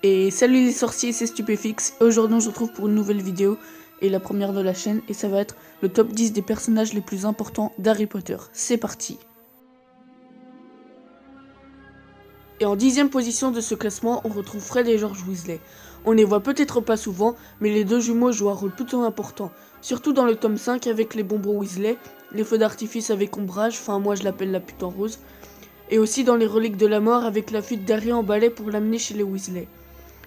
Et salut les sorciers, c'est Stupéfix. Aujourd'hui on se retrouve pour une nouvelle vidéo et la première de la chaîne, et ça va être le top 10 des personnages les plus importants d'Harry Potter. C'est parti. Et en 10e position de ce classement, on retrouve Fred et George Weasley. On les voit peut-être pas souvent, mais les deux jumeaux jouent un rôle plutôt important. Surtout dans le tome 5 avec les bonbons Weasley, les feux d'artifice avec Ombrage, enfin moi je l'appelle la pute en rose, et aussi dans les reliques de la mort avec la fuite d'Harry en balai pour l'amener chez les Weasley.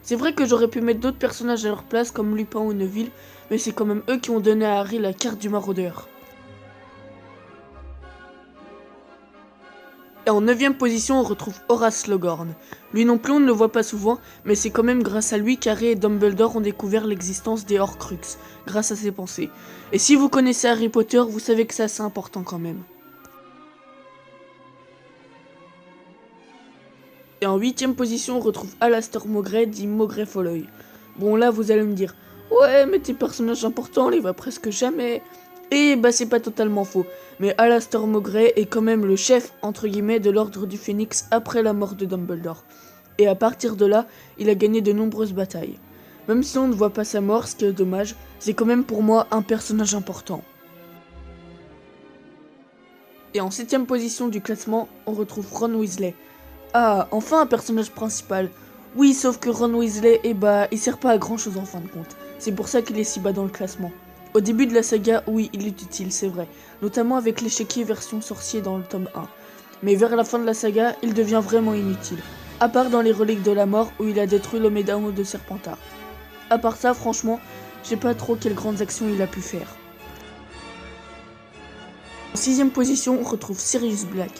C'est vrai que j'aurais pu mettre d'autres personnages à leur place comme Lupin ou Neville, mais c'est quand même eux qui ont donné à Harry la carte du maraudeur. Et en 9e position, on retrouve Horace Slughorn. Lui non plus on ne le voit pas souvent, mais c'est quand même grâce à lui qu'Harry et Dumbledore ont découvert l'existence des Horcruxes, grâce à ses pensées. Et si vous connaissez Harry Potter, vous savez que c'est assez important quand même. Et en 8e position, on retrouve Alastor Mowgray, dit Maugrey Folleuil. Bon là, vous allez me dire, ouais, mais tes personnages importants, on les voit presque jamais. Et bah c'est pas totalement faux, mais Alastor Mowgray est quand même le chef, entre guillemets, de l'Ordre du Phénix après la mort de Dumbledore. Et à partir de là, il a gagné de nombreuses batailles. Même si on ne voit pas sa mort, ce qui est dommage, c'est quand même pour moi un personnage important. Et en 7e position du classement, on retrouve Ron Weasley. Ah, enfin un personnage principal. Oui, sauf que Ron Weasley, il sert pas à grand chose en fin de compte. C'est pour ça qu'il est si bas dans le classement. Au début de la saga, oui, il est utile, c'est vrai. Notamment avec l'échiquier version sorcier dans le tome 1. Mais vers la fin de la saga, il devient vraiment inutile. À part dans les reliques de la mort où il a détruit le médaillon de Serpentard. À part ça, franchement, je sais pas trop quelles grandes actions il a pu faire. En 6e position, on retrouve Sirius Black.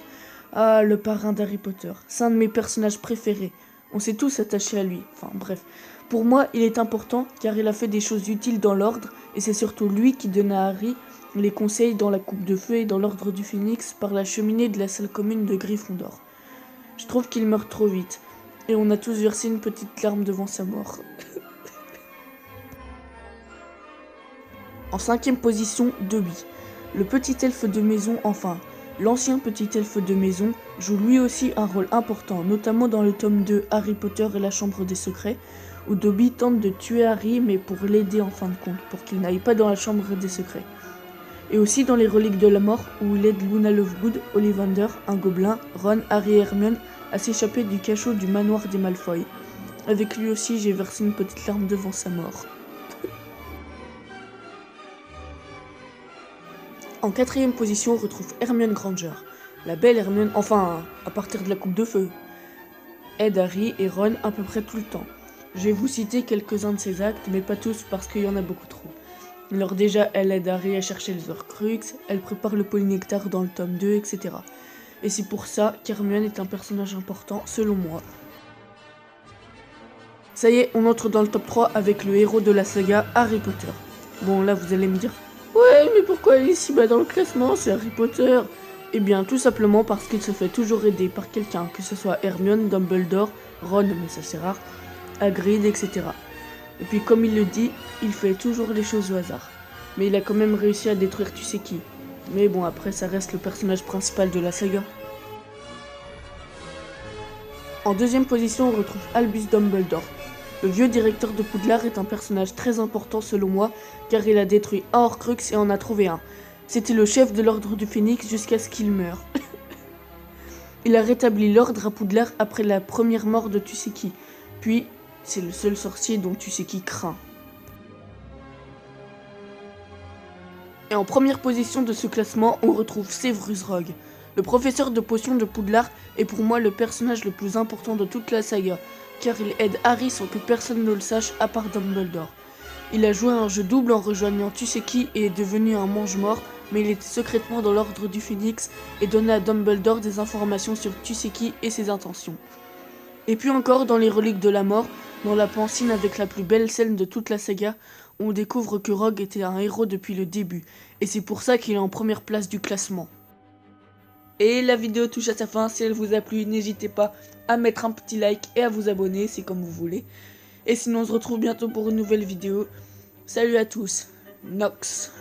Ah, le parrain d'Harry Potter. C'est un de mes personnages préférés. On s'est tous attachés à lui. Enfin, bref. Pour moi, il est important car il a fait des choses utiles dans l'ordre et c'est surtout lui qui donne à Harry les conseils dans la coupe de feu et dans l'ordre du Phénix par la cheminée de la salle commune de Gryffondor. Je trouve qu'il meurt trop vite et on a tous versé une petite larme devant sa mort. En 5e position, Dobby. Le petit elfe de maison, enfin... L'ancien petit elfe de maison joue lui aussi un rôle important, notamment dans le tome 2 Harry Potter et la Chambre des Secrets, où Dobby tente de tuer Harry mais pour l'aider en fin de compte, pour qu'il n'aille pas dans la Chambre des Secrets. Et aussi dans les reliques de la mort, où il aide Luna Lovegood, Ollivander, un gobelin, Ron, Harry et Hermione à s'échapper du cachot du manoir des Malfoy. Avec lui aussi j'ai versé une petite larme devant sa mort. En 4e position, on retrouve Hermione Granger. La belle Hermione, enfin, à partir de la coupe de feu, aide Harry et Ron à peu près tout le temps. Je vais vous citer quelques-uns de ses actes, mais pas tous parce qu'il y en a beaucoup trop. Alors déjà, elle aide Harry à chercher les Horcruxes, elle prépare le polynectar dans le tome 2, etc. Et c'est pour ça qu'Hermione est un personnage important, selon moi. Ça y est, on entre dans le top 3 avec le héros de la saga, Harry Potter. Bon, là, vous allez me dire... Ouais, mais pourquoi il est si bas dans le classement, c'est Harry Potter? Eh bien, tout simplement parce qu'il se fait toujours aider par quelqu'un, que ce soit Hermione, Dumbledore, Ron, mais ça c'est rare, Hagrid, etc. Et puis comme il le dit, il fait toujours les choses au hasard. Mais il a quand même réussi à détruire tu sais qui. Mais bon, après ça reste le personnage principal de la saga. En 2e position, on retrouve Albus Dumbledore. Le vieux directeur de Poudlard est un personnage très important selon moi, car il a détruit un Horcrux et en a trouvé un. C'était le chef de l'Ordre du Phénix jusqu'à ce qu'il meure. Il a rétabli l'ordre à Poudlard après la première mort de tu sais qui. Puis, c'est le seul sorcier dont tu sais qui craint. Et en première position de ce classement, on retrouve Severus Rogue. Le professeur de potions de Poudlard est pour moi le personnage le plus important de toute la saga, car il aide Harry sans que personne ne le sache à part Dumbledore. Il a joué un jeu double en rejoignant tu sais qui et est devenu un mange-mort, mais il était secrètement dans l'ordre du Phénix et donnait à Dumbledore des informations sur tu sais qui et ses intentions. Et puis encore dans les reliques de la mort, dans la pancine avec la plus belle scène de toute la saga, on découvre que Rogue était un héros depuis le début, et c'est pour ça qu'il est en première place du classement. Et la vidéo touche à sa fin, si elle vous a plu, n'hésitez pas à mettre un petit like et à vous abonner, c'est comme vous voulez. Et sinon on se retrouve bientôt pour une nouvelle vidéo. Salut à tous, Nox.